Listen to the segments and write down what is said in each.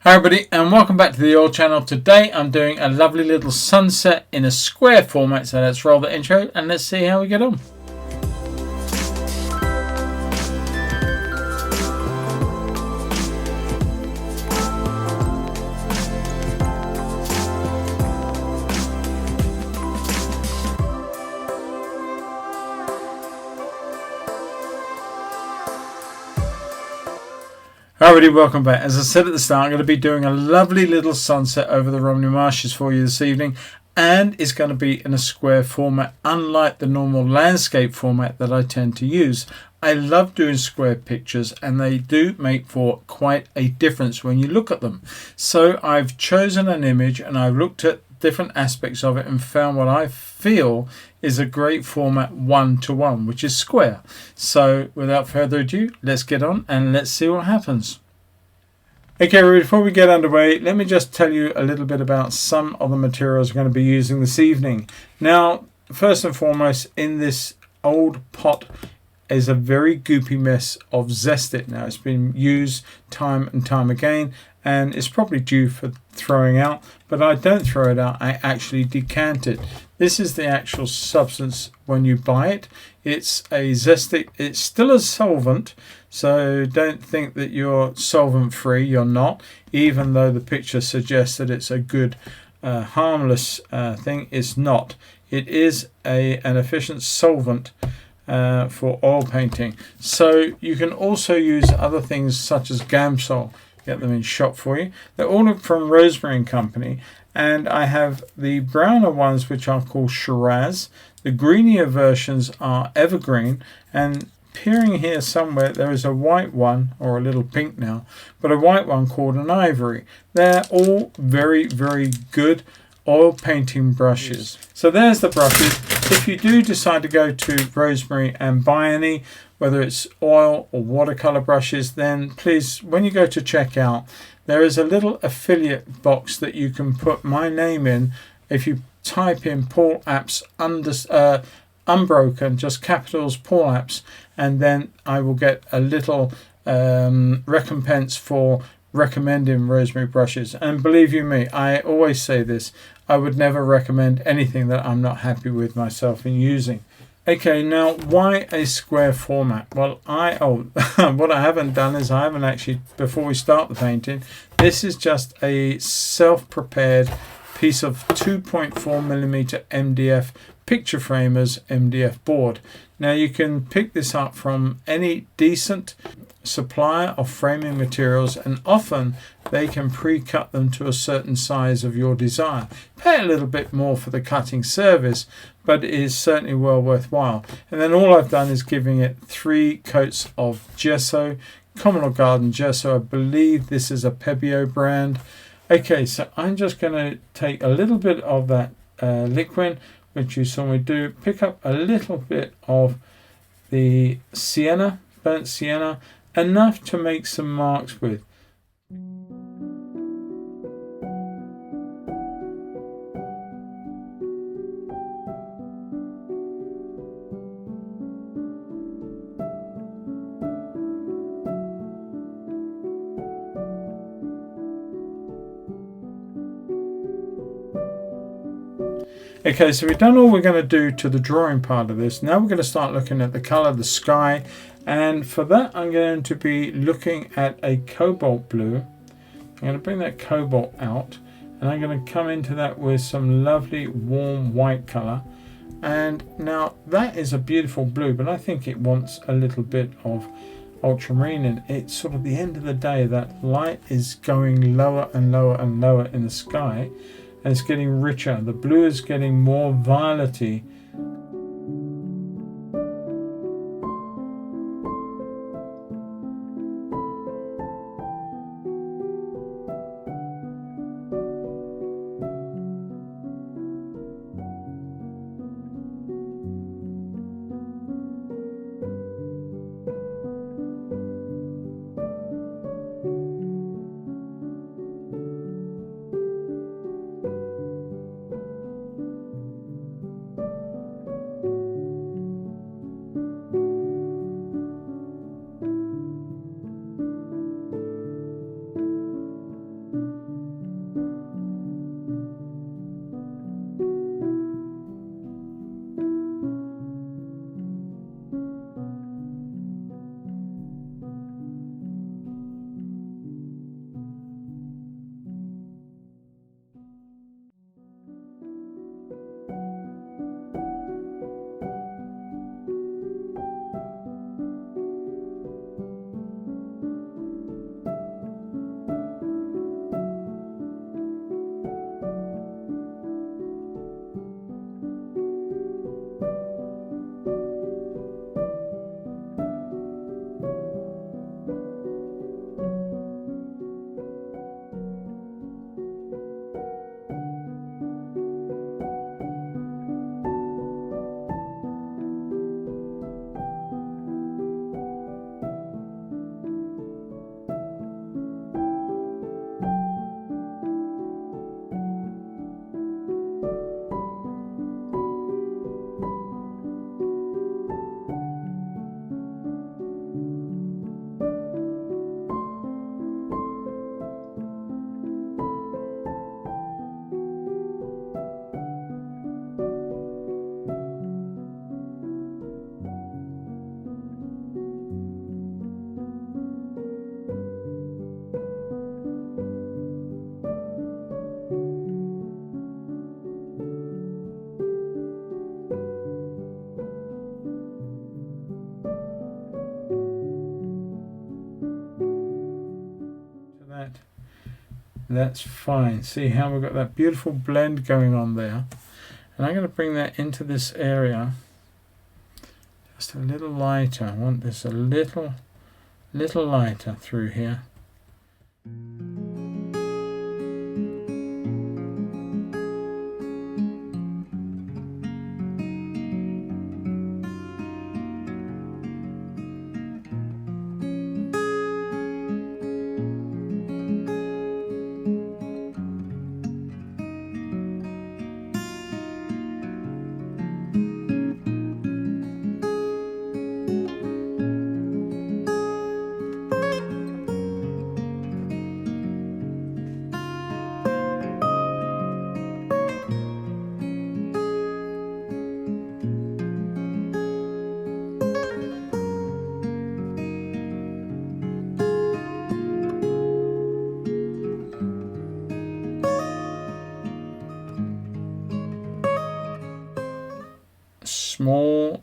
Hi everybody and welcome back to the oil channel. Today I'm doing a lovely little sunset in a square format, so let's roll the intro and let's see how we get on. Alrighty, welcome back. As I said at the start, I'm going to be doing a lovely little sunset over the Romney Marshes for you this evening, and it's going to be in a square format, unlike the normal landscape format that I tend to use. I love doing square pictures and they do make for quite a difference when you look at them. So I've chosen an image and I've looked at different aspects of it and found what I feel is a great format 1-to-1, which is square. So without further ado, let's get on and let's see what happens. Okay, before we get underway, let me just tell you a little bit about some of the materials we're going to be using this evening. Now, first and foremost, in this old pot is a very goopy mess of Zest-It. Now, it's been used time and time again and it's probably due for throwing out, but I don't throw it out, I actually decant it. This is the actual substance when you buy it. It's a Zest-It. It's still a solvent, so don't think that you're solvent free. You're not, even though the picture suggests that it's a good harmless thing. It's not. It is an efficient solvent for oil painting. So you can also use other things such as Gamsol. Get them in shop for you. They're all from Rosemary & Company, and I have the browner ones which are called Shiraz. The greenier versions are Evergreen, and appearing here somewhere there is a white one, or a little pink now, but a white one called an Ivory. They're all very, very good oil painting brushes. So there's the brushes. If you do decide to go to Rosemary and buy any, whether it's oil or watercolor brushes, then please, when you go to checkout, there is a little affiliate box that you can put my name in. If you type in Paul Apps unbroken, just capitals Paul Apps, and then I will get a little recompense for recommending Rosemary brushes. And believe you me, I always say this, I would never recommend anything that I'm not happy with myself in using. Okay, now why a square format? Well, what I haven't done is I haven't actually, before we start the painting, this is just a self-prepared piece of 2.4mm MDF picture framers MDF board. Now you can pick this up from any decent supplier of framing materials, and often they can pre-cut them to a certain size of your desire. Pay a little bit more for the cutting service, but it is certainly well worthwhile. And then all I've done is giving it 3 coats of gesso, common or garden gesso. I believe this is a Pebbio brand. Okay, so I'm just going to take a little bit of that liquid, which you saw me do, pick up a little bit of the Sienna, burnt sienna, enough to make some marks with. Okay, so we've done all we're going to do to the drawing part of this. Now we're going to start looking at the color of the sky, and for that I'm going to be looking at a Cobalt Blue. I'm going to bring that Cobalt out and I'm going to come into that with some lovely warm white color. And now that is a beautiful blue, but I think it wants a little bit of ultramarine in it. It's sort of the end of the day, that light is going lower and lower and lower in the sky, and it's getting richer. The blue is getting more violety. That's fine. See how we've got that beautiful blend going on there. And I'm going to bring that into this area just a little lighter. I want this a little lighter through here. Small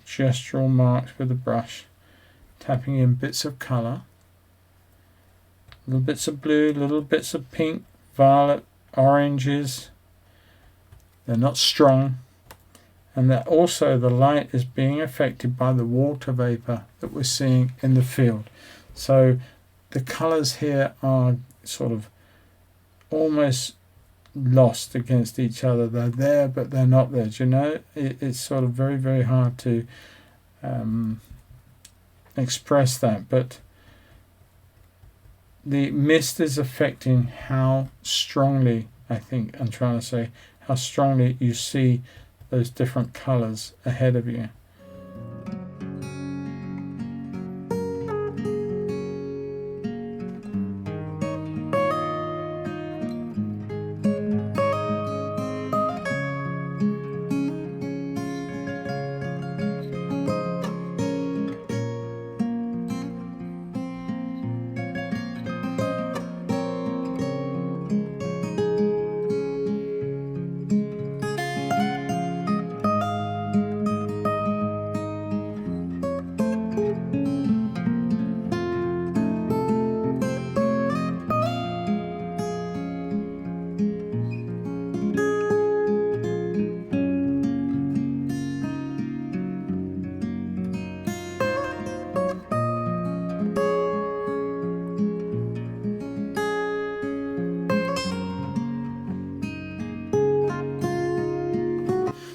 gestural marks with the brush, tapping in bits of colour, little bits of blue, little bits of pink, violet, oranges. They're not strong, and that also the light is being affected by the water vapour that we're seeing in the field. So the colours here are sort of almost lost against each other. They're there but they're not there. Do you know, it's sort of very, very hard to express that, but the mist is affecting how strongly, I think I'm trying to say, how strongly you see those different colors ahead of you.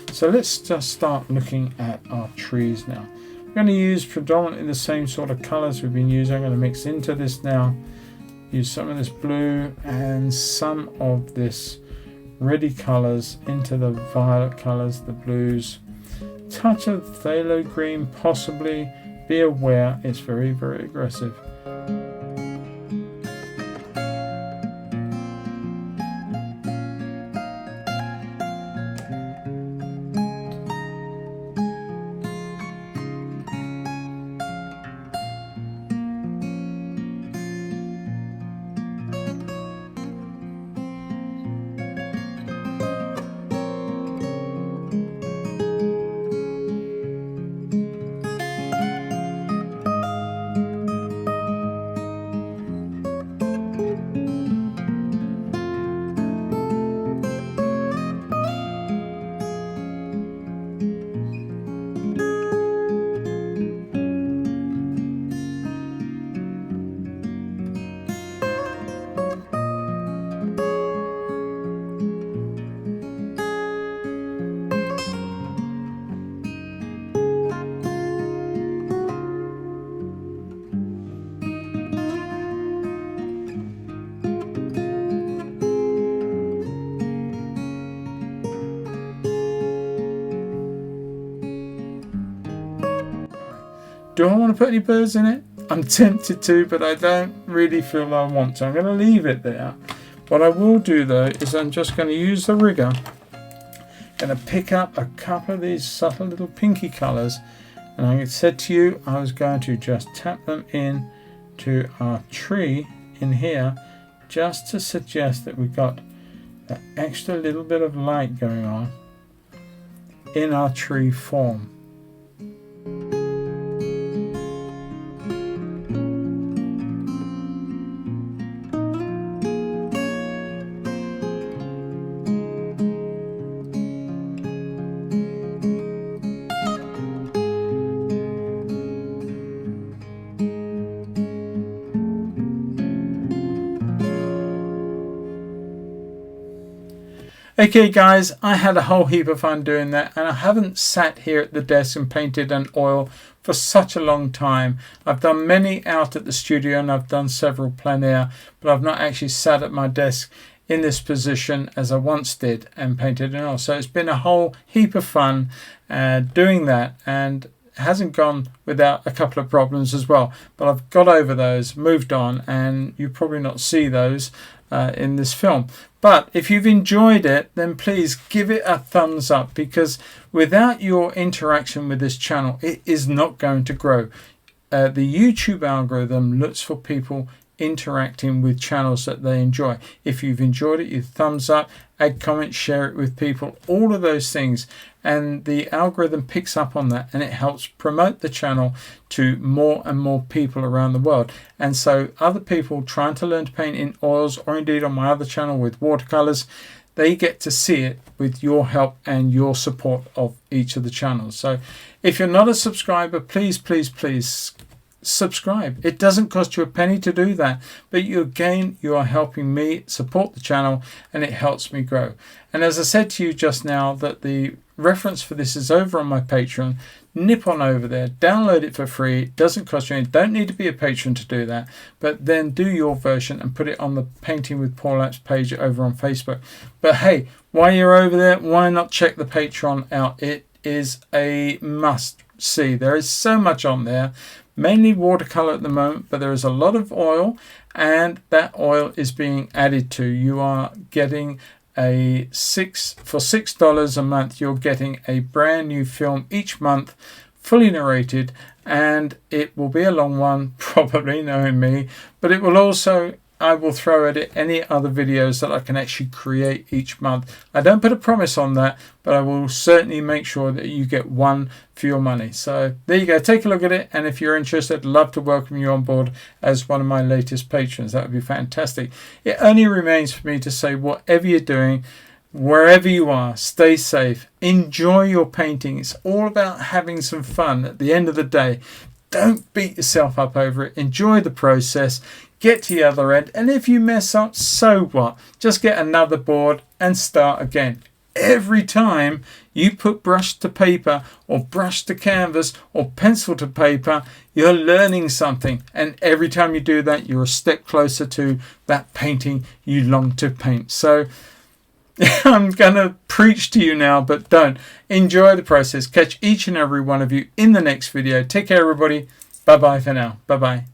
So let's just start looking at our trees now. We're going to use predominantly the same sort of colours we've been using. I'm going to mix into this now. Use some of this blue and some of this reddy colours into the violet colours, the blues. Touch of Phithalo Green possibly. Be aware, it's very, very aggressive. Do I want to put any birds in it? I'm tempted to, but I don't really feel I want to. I'm going to leave it there. What I will do though is I'm just going to use the rigger. Going to pick up a couple of these subtle little pinky colours, and I said to you I was going to just tap them in to our tree in here, just to suggest that we've got that extra little bit of light going on in our tree form. Okay guys, I had a whole heap of fun doing that, and I haven't sat here at the desk and painted an oil for such a long time. I've done many out at the studio and I've done several plein air, but I've not actually sat at my desk in this position as I once did and painted an oil. So it's been a whole heap of fun doing that, and it hasn't gone without a couple of problems as well, but I've got over those, moved on, and you probably not see those in this film. But if you've enjoyed it, then please give it a thumbs up, because without your interaction with this channel, it is not going to grow. The YouTube algorithm looks for people interacting with channels that they enjoy. If you've enjoyed it, you thumbs up, add comments, share it with people, all of those things, and the algorithm picks up on that, and it helps promote the channel to more and more people around the world. And so other people trying to learn to paint in oils, or indeed on my other channel with watercolors, they get to see it with your help and your support of each of the channels. So if you're not a subscriber, please subscribe. It doesn't cost you a penny to do that, but you are helping me support the channel, and it helps me grow. And as I said to you just now, that the reference for this is over on my Patreon. Nip on over there, download it for free. It doesn't cost you anything. Don't need to be a patron to do that, but then do your version and put it on the Painting with Paul Apps page over on Facebook. But hey, while you're over there, why not check the Patreon out? It is a must see. There is so much on there, mainly watercolor at the moment, but there is a lot of oil, and that oil is being added to. You are getting for $6 a month. You're getting a brand new film each month, fully narrated, and it will be a long one, probably, knowing me, but it will also, I will throw at it any other videos that I can actually create each month. I don't put a promise on that, but I will certainly make sure that you get one for your money. So there you go, take a look at it, and if you're interested, I'd love to welcome you on board as one of my latest patrons. That would be fantastic. It only remains for me to say, whatever you're doing, wherever you are, stay safe, enjoy your painting. It's all about having some fun at the end of the day. Don't beat yourself up over it. Enjoy the process. Get to the other end, and if you mess up, so what? Just get another board and start again. Every time you put brush to paper, or brush to canvas, or pencil to paper, you're learning something, and every time you do that, you're a step closer to that painting you long to paint. So I'm gonna preach to you now, but don't. Enjoy the process. Catch each and every one of you in the next video. Take care, everybody. Bye bye for now. Bye bye.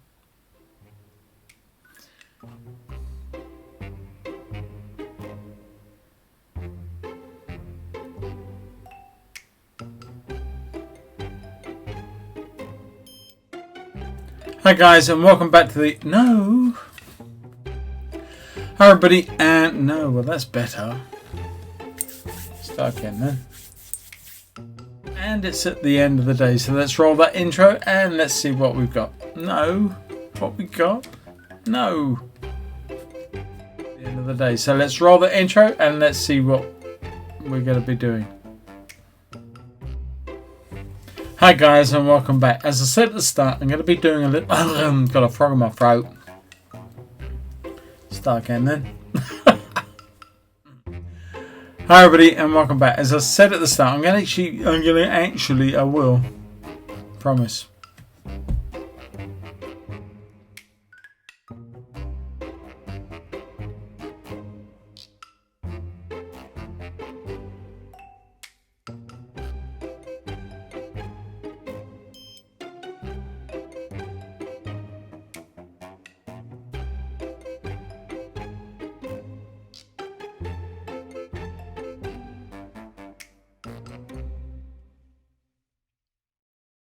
Hi guys, and welcome back to the Hi everybody, and well, that's better. Start again then. And it's at the end of the day, so let's roll that intro and let's see what we've got. What we got? The end of the day, so let's roll the intro and let's see what we're going to be doing. Hi guys, and welcome back. As I said at the start, I'm going to be doing a little got a frog in my throat. Start again then. Hi everybody, and welcome back. As I said at the start, I will promise.